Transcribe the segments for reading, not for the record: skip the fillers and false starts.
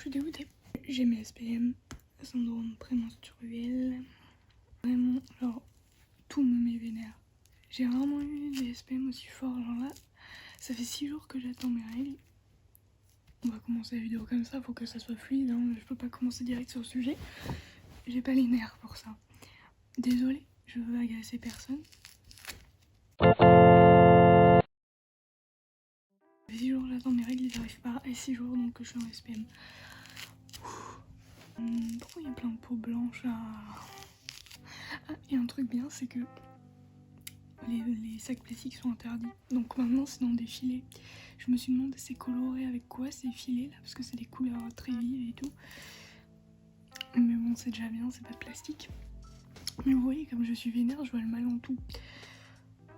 je suis dégoûtée. J'ai mes SPM, syndrome prémenstruel. Vraiment, genre, tout me met vénère. J'ai rarement eu des SPM aussi forts, genre là, ça fait 6 jours que j'attends mes règles. On va commencer la vidéo comme ça, faut que ça soit fluide, hein. Je peux pas commencer direct sur le sujet. J'ai pas les nerfs pour ça. Désolée, je veux agacer personne. Ça fait 6 jours j'attends mes règles, ils arrivent pas. Et 6 jours donc que je suis en SPM. Pourquoi il y a plein de peau blanche là? Ah, et un truc bien, c'est que les sacs plastiques sont interdits. Donc maintenant c'est dans des filets. Je me suis demandé c'est coloré avec quoi ces filets là, parce que c'est des couleurs très vives et tout. Mais bon, c'est déjà bien, c'est pas de plastique. Mais vous voyez, comme je suis vénère, je vois le mal en tout.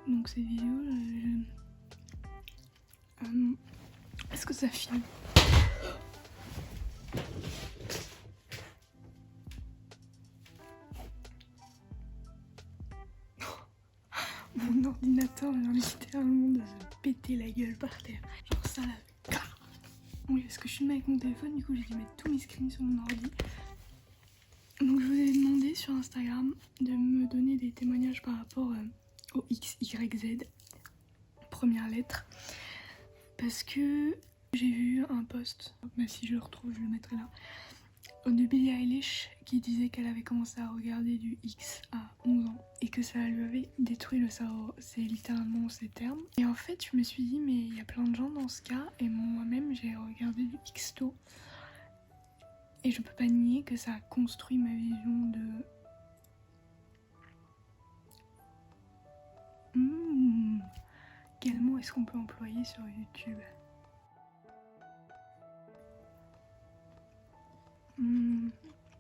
Donc cette vidéo, est-ce que ça filme? Mon ordinateur vient littéralement de se péter la gueule par terre. Genre ça là. Oui, parce que je filme avec mon téléphone, du coup j'ai dû mettre tous mes screens sur mon ordi. Donc je vous ai demandé sur Instagram de me donner des témoignages par rapport au XYZ, première lettre. Parce que j'ai vu un post, mais si je le retrouve je le mettrai là, de Billie Eilish qui disait qu'elle avait commencé à regarder du X à 11 ans et que ça lui avait détruit le cerveau, c'est littéralement ces termes. Et en fait je me suis dit mais il y a plein de gens dans ce cas et moi-même j'ai regardé du X tôt et je peux pas nier que ça a construit ma vision de... Quel mot est-ce qu'on peut employer sur YouTube?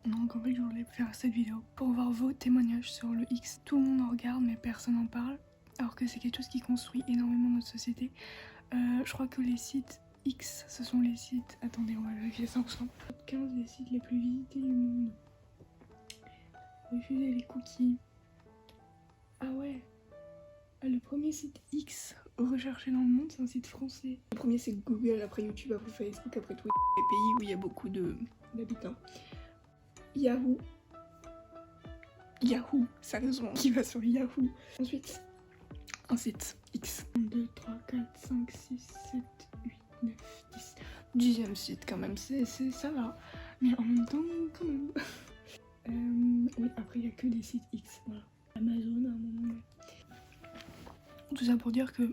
Donc en fait je voulais faire cette vidéo pour voir vos témoignages sur le X. Tout le monde en regarde mais personne n'en parle, alors que c'est quelque chose qui construit énormément notre société. Je crois que les sites X, ce sont les sites... Attendez, on va vérifier ça ensemble. 15 des sites les plus visités du monde. Refuser les cookies. Ah ouais. Le premier site X recherché dans le monde, c'est un site français. Le premier c'est Google, après YouTube, après Facebook, après Twitter. Les pays où il y a beaucoup d'habitants. Yahoo. Yahoo, sérieusement, qui va sur Yahoo. Ensuite, un site X. 1, 2, 3, 4, 5, 6, 7, 8, 9, 10. 10e site quand même, ça va. Mais en même temps, quand même. Oui, après il n'y a que des sites X, voilà. Amazon à un moment donné. Tout ça pour dire que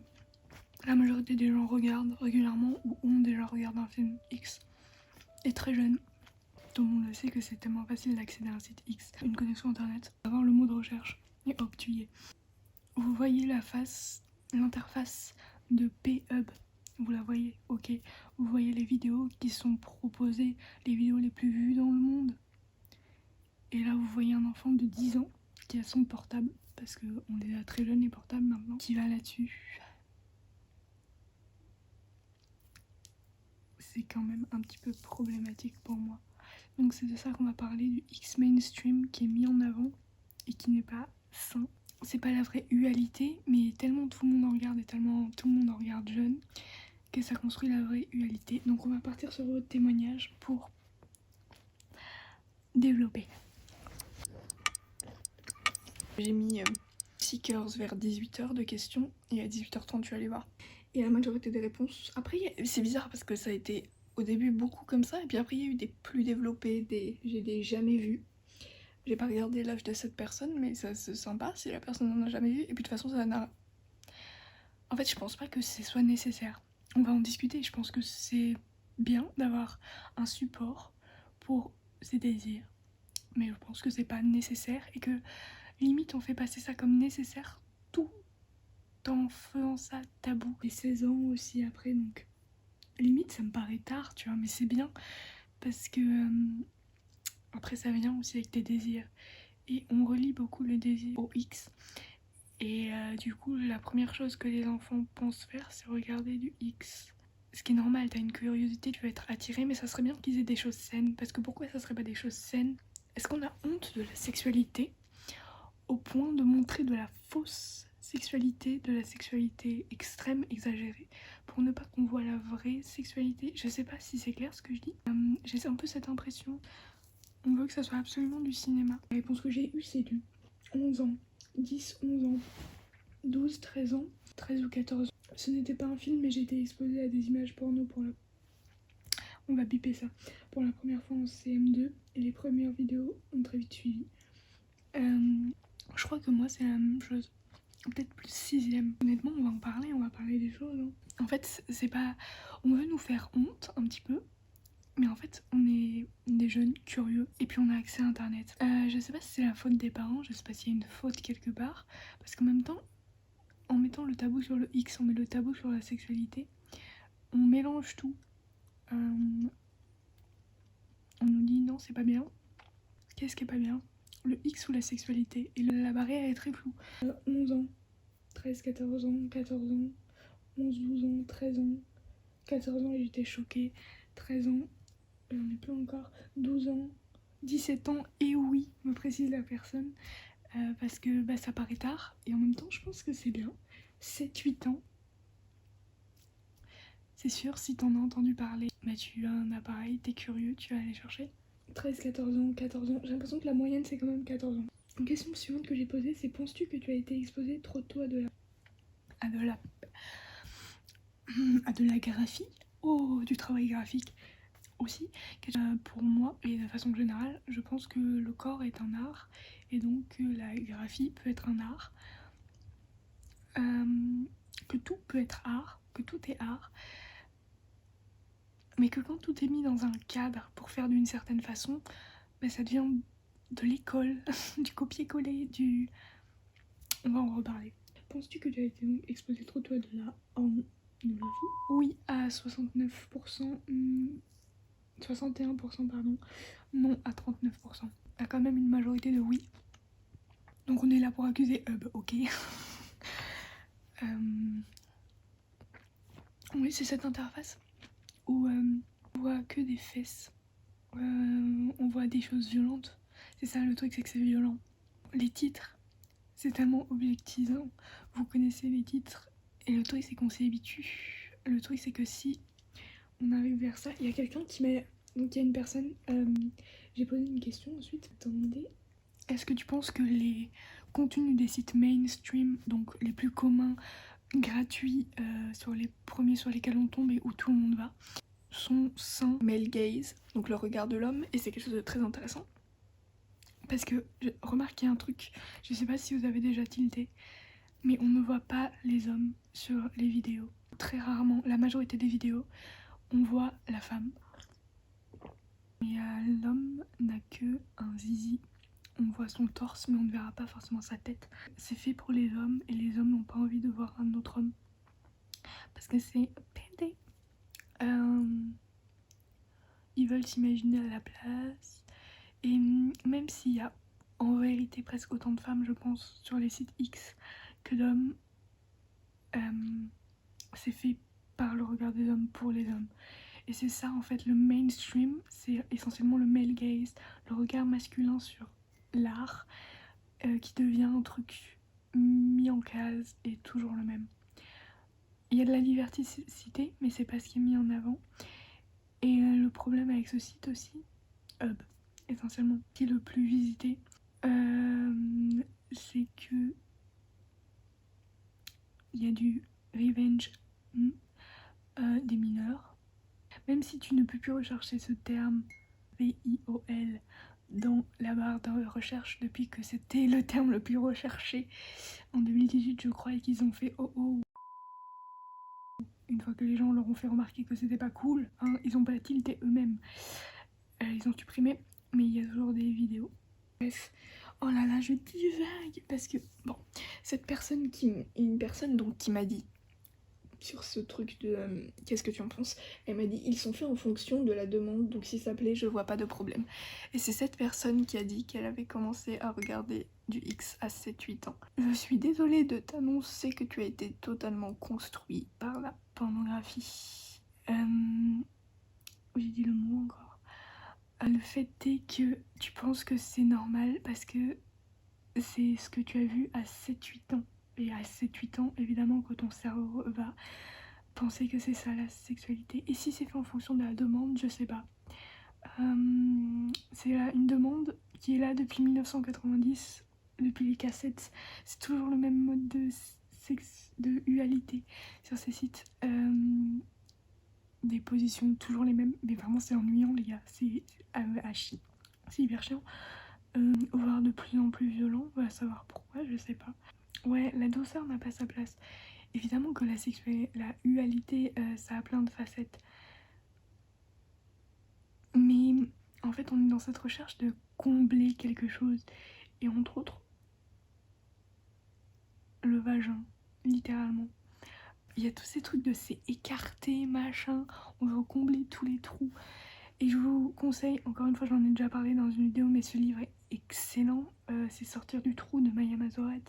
la majorité des gens regardent régulièrement ou ont déjà regardé un film X. Et très jeune. Tout le monde le sait que c'est tellement facile d'accéder à un site X, une connexion internet, avoir le mot de recherche et hop tu y es. Vous voyez la face, l'interface de P-Hub, vous la voyez, ok. Vous voyez les vidéos qui sont proposées, les vidéos les plus vues dans le monde. Et là vous voyez un enfant de 10 ans qui a son portable, parce qu'on les a très jeunes les portables maintenant, qui va là-dessus. C'est quand même un petit peu problématique pour moi. Donc c'est de ça qu'on va parler, du X mainstream qui est mis en avant et qui n'est pas sain. C'est pas la vraie ualité, mais tellement tout le monde en regarde et tellement tout le monde en regarde jeune que ça construit la vraie ualité. Donc on va partir sur votre témoignage pour développer. J'ai mis seekers vers 18h de questions et à 18h30 je suis allée voir. Et la majorité des réponses... Après c'est bizarre parce que ça a été au début beaucoup comme ça et puis après il y a eu des plus développés, j'ai des jamais vus. J'ai pas regardé l'âge de cette personne mais ça se sympa si la personne n'en a jamais vu et puis de toute façon ça n'a... En fait je pense pas que ce soit nécessaire. On va en discuter, je pense que c'est bien d'avoir un support pour ses désirs. Mais je pense que c'est pas nécessaire et que limite on fait passer ça comme nécessaire tout en faisant ça tabou. J'ai 16 ans aussi après donc limite ça me paraît tard tu vois mais c'est bien parce que après ça vient aussi avec tes désirs et on relie beaucoup le désir au X et du coup la première chose que les enfants pensent faire c'est regarder du X. Ce qui est normal, t'as une curiosité, tu vas être attiré mais ça serait bien qu'ils aient des choses saines parce que pourquoi ça serait pas des choses saines? Est-ce qu'on a honte de la sexualité au point de montrer de la fausse sexualité, de la sexualité extrême, exagérée, pour ne pas qu'on voit la vraie sexualité. Je sais pas si c'est clair ce que je dis. J'ai un peu cette impression. On veut que ça soit absolument du cinéma. La réponse que j'ai eue, c'est du 11 ans, 10, 11 ans, 12, 13 ans, 13 ou 14 ans. Ce n'était pas un film, mais j'ai été exposée à des images porno pour la... On va biper ça. Pour la première fois en CM2, et les premières vidéos ont très vite suivi. Je crois que moi, c'est la même chose. Peut-être plus 6ème. Honnêtement, on va parler des choses. Hein. En fait, c'est pas... On veut nous faire honte, un petit peu. Mais en fait, on est des jeunes curieux et puis on a accès à internet. Je sais pas si c'est la faute des parents, je sais pas s'il y a une faute quelque part. Parce qu'en même temps, en mettant le tabou sur le X, on met le tabou sur la sexualité. On mélange tout. On nous dit non, c'est pas bien. Qu'est-ce qui est pas bien? Le X ou la sexualité? Et la barrière est très floue. 11 ans, 13, 14 ans, 14 ans, 11, 12 ans, 13 ans, 14 ans et j'étais choquée. 13 ans, on n'est plus encore, 12 ans, 17 ans, et oui, me précise la personne, parce que bah, ça paraît tard, et en même temps, je pense que c'est bien. 7-8 ans, c'est sûr, si t'en as entendu parler, bah, tu as un appareil, t'es curieux, tu vas aller chercher. 13, 14 ans, 14 ans, j'ai l'impression que la moyenne, c'est quand même 14 ans. Une question suivante que j'ai posée, c'est penses-tu que tu as été exposé trop tôt à de la graphie? Oh, du travail graphique aussi. Pour moi, et de façon générale, je pense que le corps est un art, et donc la graphie peut être un art, que tout peut être art, que tout est art, mais que quand tout est mis dans un cadre pour faire d'une certaine façon, bah, ça devient de l'école, du copier-coller, du... On va en reparler. Penses-tu que tu as été exposé trop tôt à de la pornographie? Oui, à 69%, 61% pardon, non à 39%. Il y a quand même une majorité de oui. Donc on est là pour accuser Hub, ok. Oui, c'est cette interface où on voit que des fesses. On voit des choses violentes. C'est ça le truc, c'est que c'est violent. Les titres, c'est tellement objectivant. Vous connaissez les titres. Et le truc, c'est qu'on s'y habitue. Le truc, c'est que si on arrive vers ça, il y a quelqu'un qui m'a... Donc il y a une personne... J'ai posé une question ensuite. Attendez. Est-ce que tu penses que les contenus des sites mainstream, donc les plus communs, gratuits, sur les premiers sur lesquels on tombe et où tout le monde va, sont sains? Male gaze, donc le regard de l'homme, et c'est quelque chose de très intéressant. Parce que, remarquez un truc, je sais pas si vous avez déjà tilté, mais on ne voit pas les hommes sur les vidéos. Très rarement, la majorité des vidéos, on voit la femme. Et l'homme n'a que un zizi. On voit son torse, mais on ne verra pas forcément sa tête. C'est fait pour les hommes, et les hommes n'ont pas envie de voir un autre homme. Parce que c'est pédé. Ils veulent s'imaginer à la place. Et même s'il y a en vérité presque autant de femmes, je pense, sur les sites X que d'hommes, c'est fait par le regard des hommes pour les hommes. Et c'est ça en fait, le mainstream, c'est essentiellement le male gaze, le regard masculin sur l'art, qui devient un truc mis en case et toujours le même. Il y a de la diversité, mais c'est pas ce qui est mis en avant. Et le problème avec ce site aussi, Hub, essentiellement, qui est le plus visité, c'est que il y a du revenge des mineurs. Même si tu ne peux plus rechercher ce terme VIOL dans la barre de recherche depuis que c'était le terme le plus recherché en 2018, je crois, et qu'ils ont fait oh. Une fois que les gens leur ont fait remarquer que c'était pas cool, hein, ils ont pas tilté eux-mêmes. Ils ont supprimé, mais il y a toujours des vidéos. Bref, oh là là, je divague parce que bon, cette personne une personne donc qui m'a dit sur ce truc de qu'est-ce que tu en penses, elle m'a dit ils sont faits en fonction de la demande, donc si ça plaît, je vois pas de problème. Et c'est cette personne qui a dit qu'elle avait commencé à regarder du X à 7-8 ans. Je suis désolée de t'annoncer que tu as été totalement construit par la pornographie. J'ai dit le mot encore. Le fait est que tu penses que c'est normal parce que c'est ce que tu as vu à 7-8 ans. Et à 7-8 ans, évidemment que ton cerveau va penser que c'est ça la sexualité. Et si c'est fait en fonction de la demande, je sais pas. C'est une demande qui est là depuis 1990, depuis les cassettes. C'est toujours le même mode de dualité sur ces sites. Des positions toujours les mêmes, mais vraiment c'est ennuyant les gars, c'est à chier, c'est hyper chiant. Voire de plus en plus violent, on va savoir pourquoi, je sais pas. Ouais, la douceur n'a pas sa place. Évidemment que la dualité, ça a plein de facettes. Mais en fait, on est dans cette recherche de combler quelque chose. Et entre autres, le vagin, littéralement. Il y a tous ces trucs de c'est écarté, machin, on veut combler tous les trous. Et je vous conseille, encore une fois, j'en ai déjà parlé dans une vidéo, mais ce livre est excellent. C'est Sortir du trou de Maya Mazoret.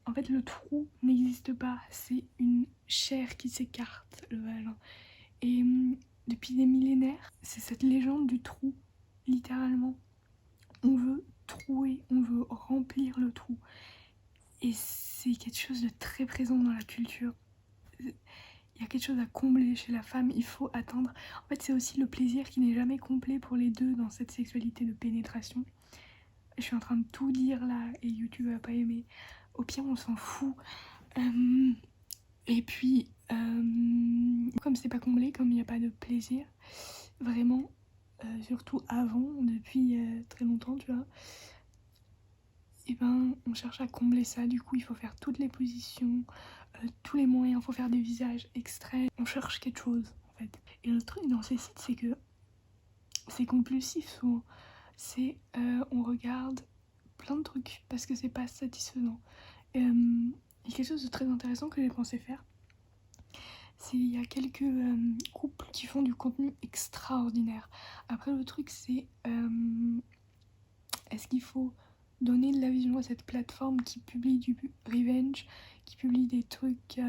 En fait, le trou n'existe pas, c'est une chair qui s'écarte, le vagin. Et depuis des millénaires, c'est cette légende du trou, littéralement. On veut trouer, on veut remplir le trou. Et c'est quelque chose de très présent dans la culture. Il y a quelque chose à combler chez la femme, il faut attendre. En fait, c'est aussi le plaisir qui n'est jamais complet pour les deux dans cette sexualité de pénétration. Je suis en train de tout dire là et YouTube va pas aimer. Au pire, on s'en fout. Et puis, comme c'est pas comblé, comme il n'y a pas de plaisir, vraiment, surtout avant, depuis très longtemps, tu vois, et ben on cherche à combler ça. Du coup, il faut faire toutes les positions, tous les moyens, il faut faire des visages extraits. On cherche quelque chose en fait. Et le truc dans ces sites, c'est que c'est compulsif souvent. C'est on regarde plein de trucs parce que c'est pas satisfaisant. Il y a quelque chose de très intéressant que j'ai pensé faire. Il y a quelques couples qui font du contenu extraordinaire. Après, le truc, c'est est-ce qu'il faut donner de la vision à cette plateforme qui publie du revenge, qui publie des trucs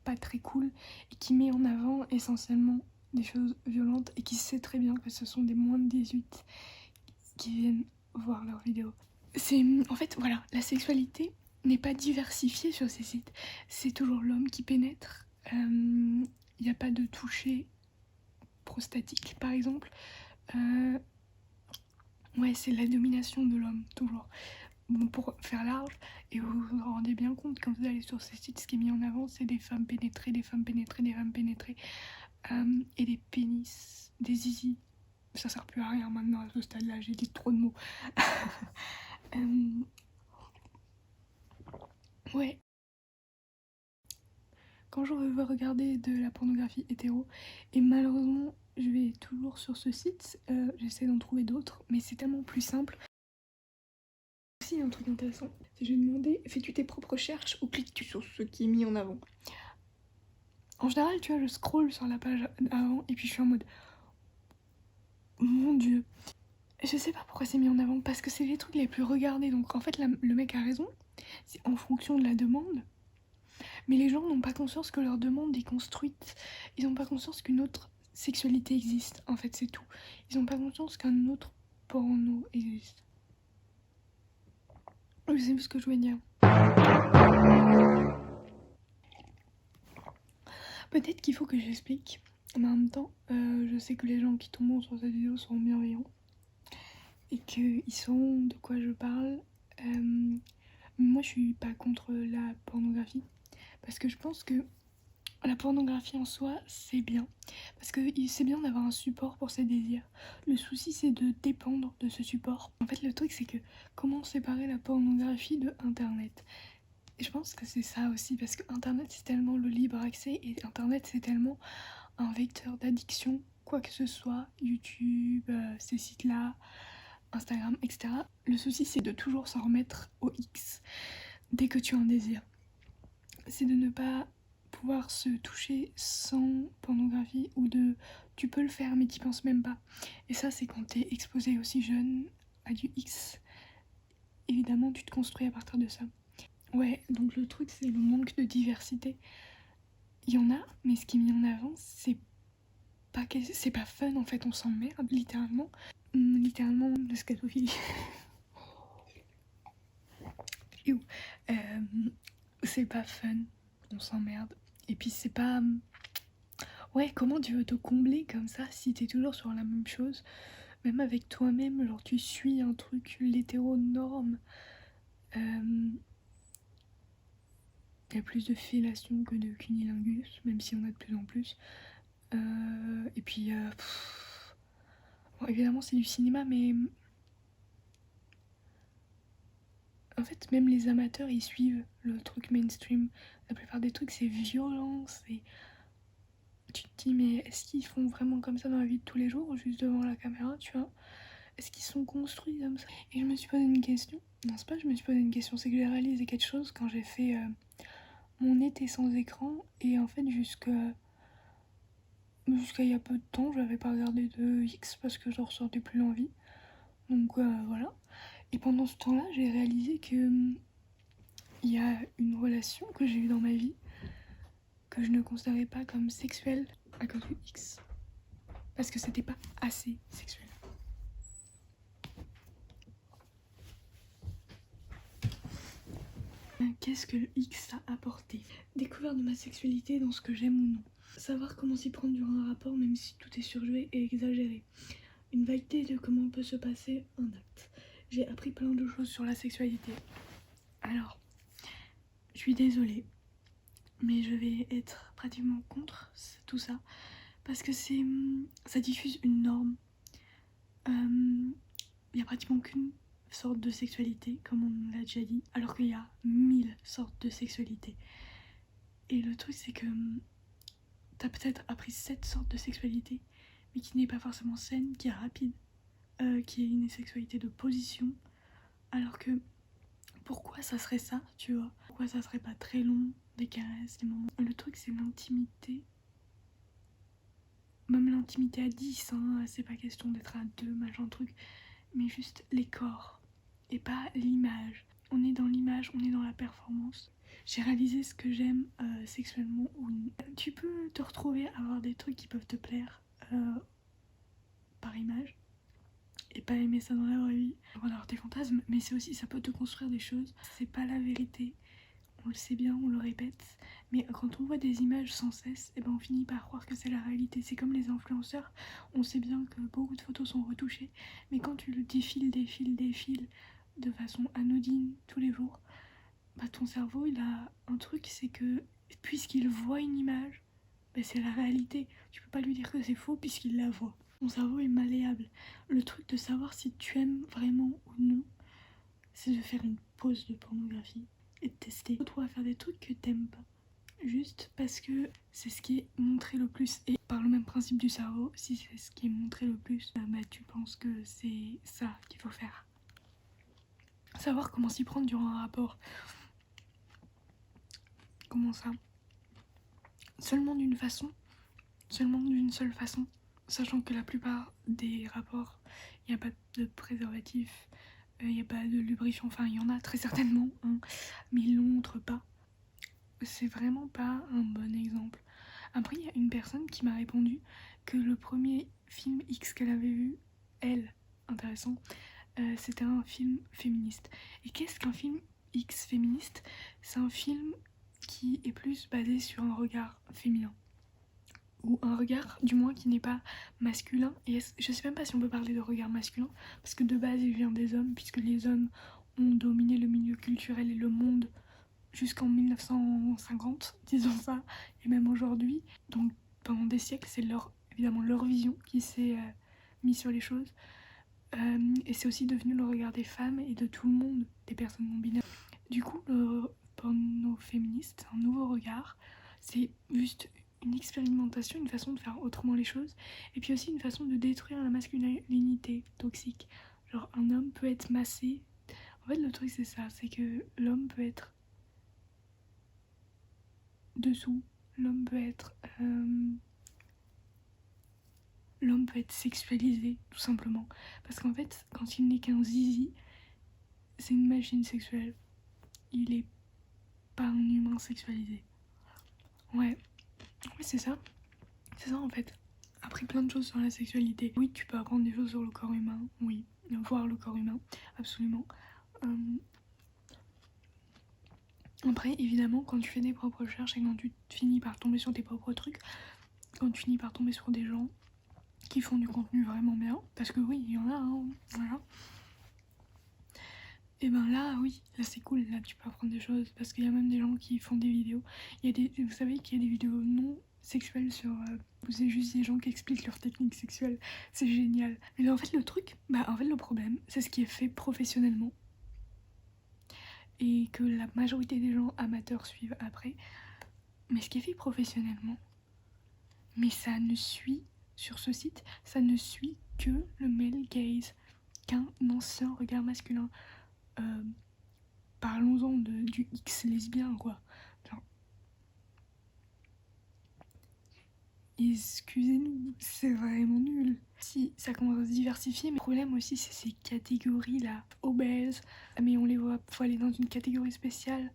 pas très cool et qui met en avant essentiellement des choses violentes et qui sait très bien que ce sont des moins de 18 qui viennent voir leurs vidéos. En fait, voilà, la sexualité n'est pas diversifiée sur ces sites. C'est toujours l'homme qui pénètre. Il n'y a pas de toucher prostatique, par exemple. Ouais, c'est la domination de l'homme, toujours. Bon, pour faire large, et vous vous rendez bien compte quand vous allez sur ces sites, ce qui est mis en avant, c'est des femmes pénétrées, des femmes pénétrées, des femmes pénétrées, et des pénis, des zizi. Ça sert plus à rien maintenant à ce stade-là, j'ai dit trop de mots. Ouais. Quand je veux regarder de la pornographie hétéro, et malheureusement, je vais toujours sur ce site, j'essaie d'en trouver d'autres, mais c'est tellement plus simple. Aussi, un truc intéressant, c'est que je vais demander, fais-tu tes propres recherches ou cliques-tu sur ce qui est mis en avant? En général, tu vois, je scroll sur la page avant et puis je suis en mode mon dieu. Je sais pas pourquoi c'est mis en avant, parce que c'est les trucs les plus regardés. Donc en fait, le mec a raison, c'est en fonction de la demande. Mais les gens n'ont pas conscience que leur demande est construite. Ils n'ont pas conscience qu'une autre sexualité existe. En fait, c'est tout. Ils n'ont pas conscience qu'un autre porno existe. Je sais plus ce que je voulais dire. Peut-être qu'il faut que j'explique. Mais en même temps, je sais que les gens qui tomberont sur cette vidéo seront bienveillants. Et qu'ils sauront de quoi je parle. Moi, je suis pas contre la pornographie. Parce que je pense que la pornographie en soi, c'est bien. Parce que c'est bien d'avoir un support pour ses désirs. Le souci, c'est de dépendre de ce support. En fait, le truc, c'est que comment séparer la pornographie de Internet? Et je pense que c'est ça aussi, parce que Internet, c'est tellement le libre accès, et Internet, c'est tellement un vecteur d'addiction, quoi que ce soit, YouTube, ces sites-là, Instagram, etc. Le souci, c'est de toujours s'en remettre au X dès que tu as un désir. C'est de ne pas pouvoir se toucher sans pornographie, ou de tu peux le faire mais t'y penses même pas. Et ça, c'est quand t'es exposé aussi jeune à du X. Évidemment, tu te construis à partir de ça. Ouais, donc le truc, c'est le manque de diversité. Il y en a, mais ce qui est mis en avant, c'est pas fun en fait, on s'emmerde littéralement. Littéralement de scatophilie. c'est pas fun, on s'emmerde. Et puis c'est pas... Ouais, comment tu veux te combler comme ça si t'es toujours sur la même chose? Même avec toi-même, genre tu suis un truc, l'hétéronorme. Il y a plus de fellation que de cunilingus, même si on a de plus en plus. Et puis... Bon, évidemment c'est du cinéma, mais... En fait, même les amateurs, ils suivent le truc mainstream. La plupart des trucs, c'est violent, c'est... Tu te dis, mais est-ce qu'ils font vraiment comme ça dans la vie de tous les jours, juste devant la caméra, tu vois? Est-ce qu'ils sont construits comme ça? Et je me suis posé une question. Non, c'est pas que je me suis posé une question, c'est que j'ai réalisé quelque chose quand j'ai fait mon été sans écran. Et en fait, jusqu'à il y a peu de temps, j'avais pas regardé de X parce que je ressentais plus l'envie. Donc voilà. Et pendant ce temps-là, j'ai réalisé que il y a une relation que j'ai eue dans ma vie que je ne considérais pas comme sexuelle à cause de X. Parce que c'était pas assez sexuel. Qu'est-ce que le X a apporté? Découverte de ma sexualité dans ce que j'aime ou non. Savoir comment s'y prendre durant un rapport même si tout est surjoué et exagéré. Une vague idée de comment peut se passer un acte. J'ai appris plein de choses sur la sexualité. Alors, je suis désolée, mais je vais être pratiquement contre tout ça. Parce que ça diffuse une norme. Il y a pratiquement qu'une sorte de sexualité, comme on l'a déjà dit, alors qu'il y a 1000 sortes de sexualité. Et le truc, c'est que t'as peut-être appris cette sorte de sexualité, mais qui n'est pas forcément saine, qui est rapide, qui est une sexualité de position, alors que pourquoi ça serait ça, tu vois? Pourquoi ça serait pas très long, des caresses, des moments? Le truc, c'est l'intimité. Même l'intimité à 10, hein, c'est pas question d'être à 2, machin truc, mais juste les corps, et pas l'image. On est dans l'image, on est dans la performance. J'ai réalisé ce que j'aime sexuellement. Tu peux te retrouver à avoir des trucs qui peuvent te plaire par image et pas aimer ça dans la vraie vie. On va avoir tes fantasmes, mais c'est aussi, ça peut te construire des choses. C'est pas la vérité, on le sait bien, on le répète, mais quand on voit des images sans cesse, et ben on finit par croire que c'est la réalité. C'est comme les influenceurs, on sait bien que beaucoup de photos sont retouchées, mais quand tu le défiles de façon anodine tous les jours, bah ton cerveau il a un truc, c'est que puisqu'il voit une image, bah c'est la réalité. Tu peux pas lui dire que c'est faux puisqu'il la voit. Ton cerveau est malléable. Le truc de savoir si tu aimes vraiment ou non, c'est de faire une pause de pornographie et de tester. Toi à faire des trucs que t'aimes pas. Juste parce que c'est ce qui est montré le plus. Et par le même principe du cerveau, si c'est ce qui est montré le plus, bah tu penses que c'est ça qu'il faut faire. Savoir comment s'y prendre durant un rapport. Comment ça? Seulement d'une façon, seulement d'une seule façon, sachant que la plupart des rapports, il n'y a pas de préservatif, il n'y a pas de lubrifiant, enfin il y en a très certainement, hein, mais ils ne le montrent pas. C'est vraiment pas un bon exemple. Après, il y a une personne qui m'a répondu que le premier film X qu'elle avait vu, elle, intéressant, c'était un film féministe. Et qu'est-ce qu'un film X féministe? C'est un film qui est plus basé sur un regard féminin. Ou un regard, du moins, qui n'est pas masculin. Et je sais même pas si on peut parler de regard masculin, parce que de base, il vient des hommes, puisque les hommes ont dominé le milieu culturel et le monde jusqu'en 1950, disons ça, et même aujourd'hui. Donc pendant des siècles, c'est évidemment leur vision qui s'est mise sur les choses. Et c'est aussi devenu le regard des femmes et de tout le monde, des personnes non binaires. Du coup, le porno féministe, c'est un nouveau regard. C'est juste une expérimentation, une façon de faire autrement les choses. Et puis aussi une façon de détruire la masculinité toxique. Genre un homme peut être massé. En fait, le truc c'est ça, c'est que l'homme peut être dessous, l'homme peut être sexualisé, tout simplement. Parce qu'en fait, quand il n'est qu'un zizi, c'est une machine sexuelle. Il est pas un humain sexualisé. Ouais, c'est ça. C'est ça en fait. Appris plein de choses sur la sexualité. Oui, tu peux apprendre des choses sur le corps humain. Oui, voir le corps humain, absolument. Après, évidemment, quand tu fais tes propres recherches et quand tu finis par tomber sur tes propres trucs, quand tu finis par tomber sur des gens qui font du contenu vraiment bien, parce que oui, il y en a, hein, voilà. Et ben là, oui, là c'est cool, là tu peux apprendre des choses, parce qu'il y a même des gens qui font des vidéos. Vous savez qu'il y a des vidéos non sexuelles sur... c'est juste des gens qui expliquent leurs techniques sexuelles, c'est génial. Mais en fait le truc, en fait le problème, c'est ce qui est fait professionnellement. Et que la majorité des gens amateurs suivent après. Mais ce qui est fait professionnellement, mais ça ne suit, sur ce site, ça ne suit que le male gaze, qu'un ancien regard masculin. Parlons-en du X lesbien, quoi. Genre, excusez-nous, c'est vraiment nul. Si ça commence à se diversifier, mais le problème aussi c'est ces catégories-là, obèses, mais on les voit, faut aller dans une catégorie spéciale,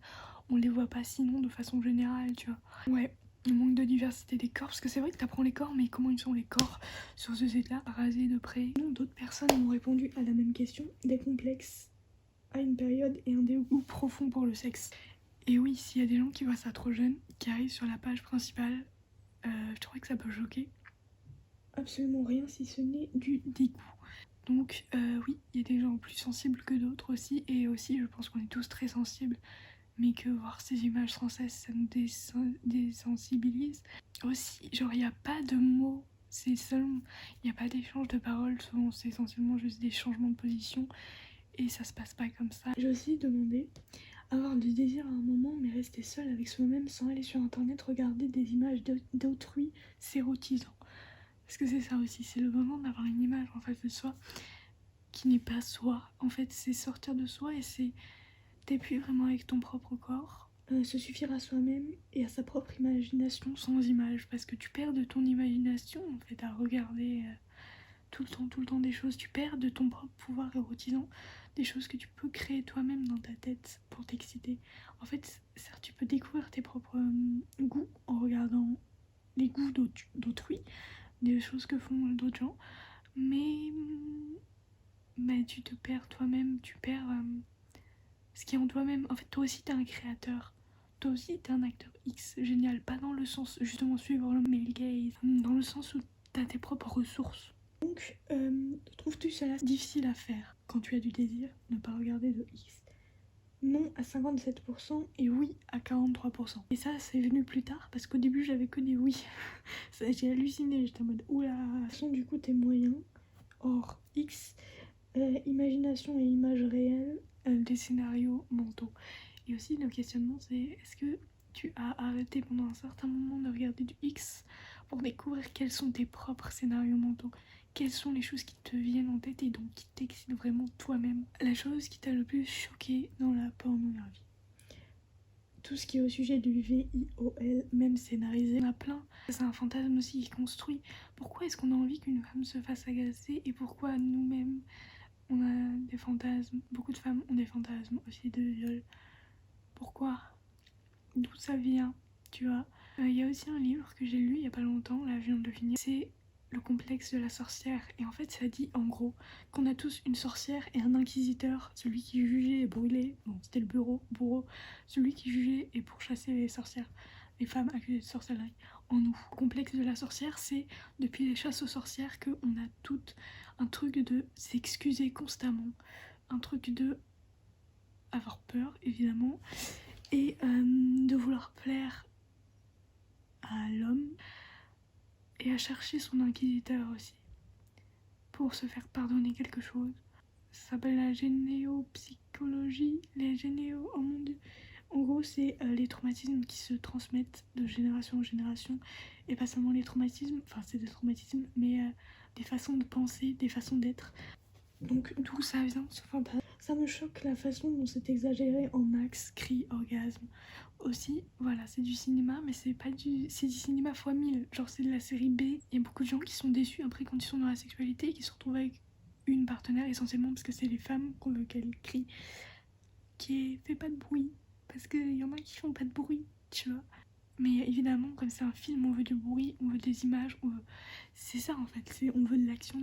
on les voit pas sinon de façon générale, tu vois. Ouais, le manque de diversité des corps, parce que c'est vrai que t'apprends les corps, mais comment ils sont les corps sur ce site-là, rasés de près. D'autres personnes ont répondu à la même question, des complexes à une période et un dégoût profond pour le sexe. Et oui, s'il y a des gens qui voient ça trop jeune, qui arrivent sur la page principale, je trouvais que ça peut choquer. Absolument rien si ce n'est du dégoût. Donc oui, il y a des gens plus sensibles que d'autres aussi, et aussi je pense qu'on est tous très sensibles, mais que voir ces images sans cesse, ça nous désensibilise. Aussi, genre il n'y a pas de mots, c'est seulement, il n'y a pas d'échange de paroles, souvent c'est essentiellement juste des changements de position, et ça se passe pas comme ça. J'ai aussi demandé avoir du désir à un moment, mais rester seul avec soi-même sans aller sur internet regarder des images d'autrui s'érotisant. Parce que c'est ça aussi, c'est le moment d'avoir une image en face de soi qui n'est pas soi. En fait, c'est sortir de soi et c'est t'es plus vraiment avec ton propre corps. Se suffire à soi-même et à sa propre imagination sans image. Parce que tu perds de ton imagination en fait à regarder tout le temps des choses. Tu perds de ton propre pouvoir érotisant des choses que tu peux créer toi-même dans ta tête pour t'exciter. En fait, certes, tu peux découvrir tes propres goûts en regardant les goûts d'autrui, des choses que font d'autres gens, mais tu te perds toi-même, tu perds ce qui est en toi-même. En fait, toi aussi, t'es un créateur. Toi aussi, t'es un acteur X génial. Pas dans le sens, justement, suivre le male gaze, dans le sens où t'as tes propres ressources. Donc, trouves-tu cela difficile à faire quand tu as du désir, ne pas regarder de X? Non à 57% et oui à 43%. Et ça, c'est venu plus tard parce qu'au début, j'avais que des oui. J'ai halluciné, j'étais en mode oula. De toute façon, du coup, t'es moyen. Or, X, imagination et image réelle, des scénarios mentaux. Et aussi, le questionnement, c'est est-ce que tu as arrêté pendant un certain moment de regarder du X pour découvrir quels sont tes propres scénarios mentaux? Quelles sont les choses qui te viennent en tête et donc qui t'excitent vraiment toi-même? La chose qui t'a le plus choqué dans la pornographie? Tout ce qui est au sujet du VIOL, même scénarisé, il y en a plein. C'est un fantasme aussi qui est construit. Pourquoi est-ce qu'on a envie qu'une femme se fasse agresser et pourquoi nous-mêmes on a des fantasmes? Beaucoup de femmes ont des fantasmes aussi de viol. Pourquoi? D'où ça vient, tu vois? Il y a aussi un livre que j'ai lu il y a pas longtemps, là je viens de le finir, c'est Le complexe de la sorcière. Et en fait ça dit en gros qu'on a tous une sorcière et un inquisiteur, celui qui jugeait et brûlait, bon c'était le bourreau, celui qui jugeait et pourchassait les sorcières, les femmes accusées de sorcellerie en nous. Le complexe de la sorcière, c'est depuis les chasses aux sorcières qu'on a tout un truc de s'excuser constamment, un truc de avoir peur évidemment, et de vouloir plaire à l'homme et à chercher son inquisiteur aussi pour se faire pardonner quelque chose. Ça s'appelle la généopsychologie, oh mon dieu. En gros, c'est les traumatismes qui se transmettent de génération en génération, et pas seulement les traumatismes, enfin c'est des traumatismes, mais des façons de penser, des façons d'être. Donc d'où ça vient ce fantasme? Ça me choque la façon dont c'est exagéré en max, cris, orgasme. Aussi, voilà, c'est du cinéma, mais c'est pas c'est du cinéma x 1000. Genre c'est de la série B. Il y a beaucoup de gens qui sont déçus après quand ils sont dans la sexualité et qui se retrouvent avec une partenaire essentiellement parce que c'est les femmes qu'on veut qu'elles crient, qui fait pas de bruit. Parce qu'il y en a qui font pas de bruit, tu vois. Mais évidemment, comme c'est un film, on veut du bruit, on veut des images, on veut... C'est ça en fait, on veut de l'action,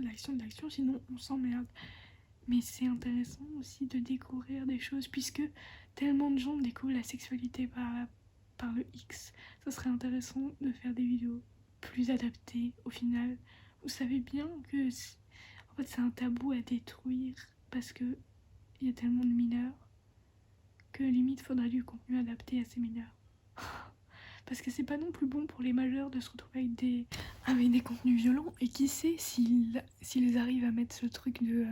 sinon on s'emmerde. Mais c'est intéressant aussi de découvrir des choses puisque tellement de gens découvrent la sexualité par le X. Ça serait intéressant de faire des vidéos plus adaptées au final. Vous savez bien que en fait, c'est un tabou à détruire parce que il y a tellement de mineurs que limite faudrait du contenu adapté à ces mineurs. Parce que c'est pas non plus bon pour les majeurs de se retrouver avec des contenus violents. Et qui sait s'ils arrivent à mettre ce truc de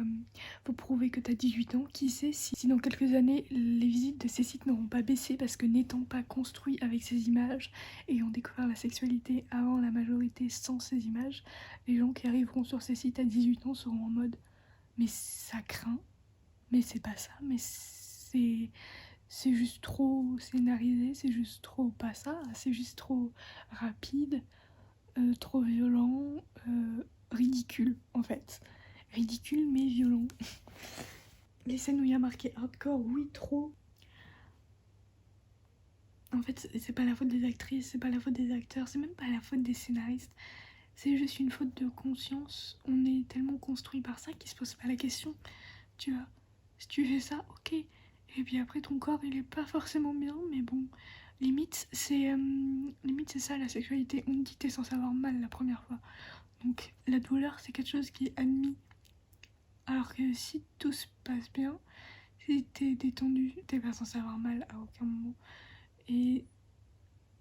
faut prouver que t'as 18 ans, qui sait si dans quelques années les visites de ces sites n'auront pas baissé parce que n'étant pas construits avec ces images, ayant découvert la sexualité avant la majorité sans ces images, les gens qui arriveront sur ces sites à 18 ans seront en mode mais ça craint, mais c'est pas ça, mais c'est juste trop scénarisé, c'est juste trop pas ça, c'est juste trop rapide, trop violent, ridicule en fait. Ridicule mais violent. Les scènes où il y a marqué hardcore, oui, trop. En fait, c'est pas la faute des actrices, c'est pas la faute des acteurs, c'est même pas la faute des scénaristes. C'est juste une faute de conscience. On est tellement construit par ça qu'il se pose pas la question. Tu vois, si tu fais ça, ok. Et puis après, ton corps, il est pas forcément bien, mais bon. Limite, c'est ça la sexualité. On dit que t'es censé avoir mal la première fois. Donc la douleur, c'est quelque chose qui est admis. Alors que si tout se passe bien, si t'es détendu, t'es pas censé avoir mal à aucun moment. Et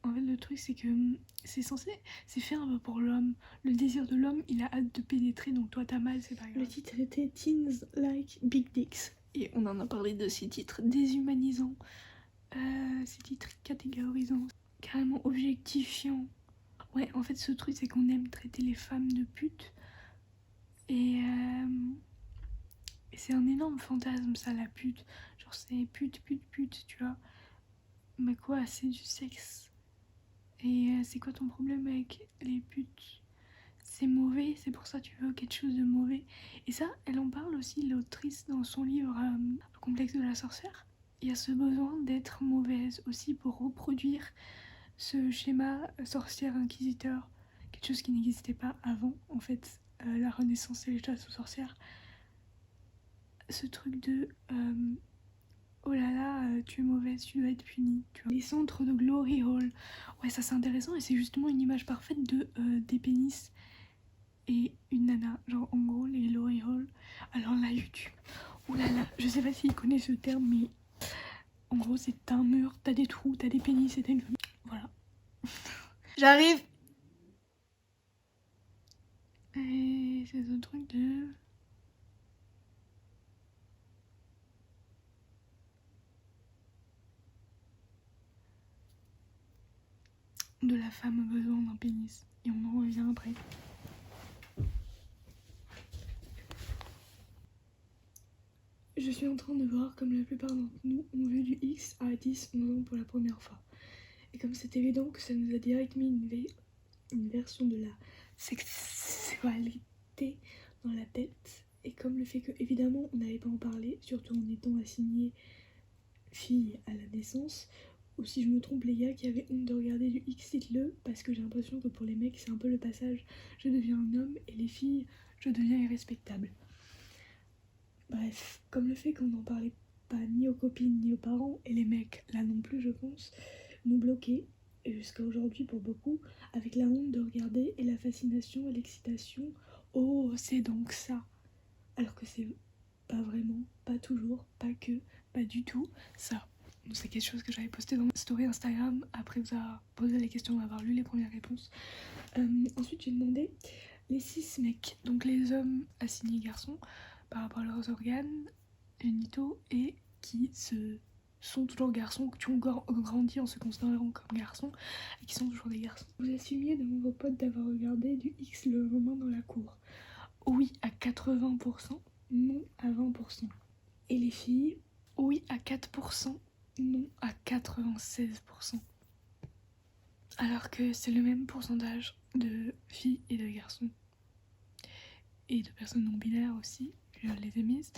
en fait, le truc, c'est que c'est fait un peu pour l'homme. Le désir de l'homme, il a hâte de pénétrer, donc toi t'as mal, c'est pas grave. Le titre était Teens Like Big Dicks. Et on en a parlé de ces titres déshumanisants, ces titres catégorisants, carrément objectifiants. Ouais, en fait, ce truc, c'est qu'on aime traiter les femmes de putes. Et c'est un énorme fantasme, ça, la pute. Genre, c'est pute, tu vois. Mais quoi, c'est du sexe. Et c'est quoi ton problème avec les putes? C'est mauvais, c'est pour ça que tu veux quelque chose de mauvais. Et ça, elle en parle aussi, l'autrice, dans son livre Le complexe de la sorcière. Il y a ce besoin d'être mauvaise aussi pour reproduire ce schéma sorcière inquisiteur, quelque chose qui n'existait pas avant, en fait, la Renaissance et les chasses aux sorcières. Ce truc de oh là là, tu es mauvaise, tu dois être punie. Tu vois. Les centres de Glory Hall, ouais, ça c'est intéressant et c'est justement une image parfaite de des pénis et une nana. Genre en gros, les Glory Hall. Alors là, YouTube, oh là là, je sais pas s'il connaît ce terme, mais en gros, c'est un mur, t'as des trous, t'as des pénis et t'as une. Voilà. J'arrive. Et c'est ce truc de la femme a besoin d'un pénis. Et on en revient après. Je suis en train de voir comme la plupart d'entre nous ont vu du X à 10-11 ans pour la première fois. Et comme c'est évident que ça nous a direct mis une version de la sexualité dans la tête, et comme le fait que évidemment on n'allait pas en parler, surtout en étant assigné fille à la naissance, ou si je me trompe les gars qui avaient honte de regarder du X, dites-le, parce que j'ai l'impression que pour les mecs c'est un peu le passage je deviens un homme et les filles je deviens irrespectable. Bref, comme le fait qu'on n'en parlait pas ni aux copines ni aux parents, et les mecs là non plus je pense, nous bloquer, et jusqu'à aujourd'hui pour beaucoup, avec la honte de regarder et la fascination et l'excitation. Oh, c'est donc ça. Alors que c'est pas vraiment, pas toujours, pas que, pas du tout ça. C'est quelque chose que j'avais posté dans ma story Instagram après vous avoir posé les questions, avoir lu les premières réponses. Ensuite j'ai demandé les 6 mecs, donc les hommes assignés garçons, par rapport à leurs organes génitaux et qui sont toujours garçons, qui ont grandi en se considérant comme garçons et qui sont toujours des garçons. Vous assumiez devant vos potes d'avoir regardé du X le lendemain dans la cour. Oui à 80%, non à 20%. Et les filles, oui à 4%, non à 96%. Alors que c'est le même pourcentage de filles et de garçons. Et de personnes non binaires aussi, je les ai mises.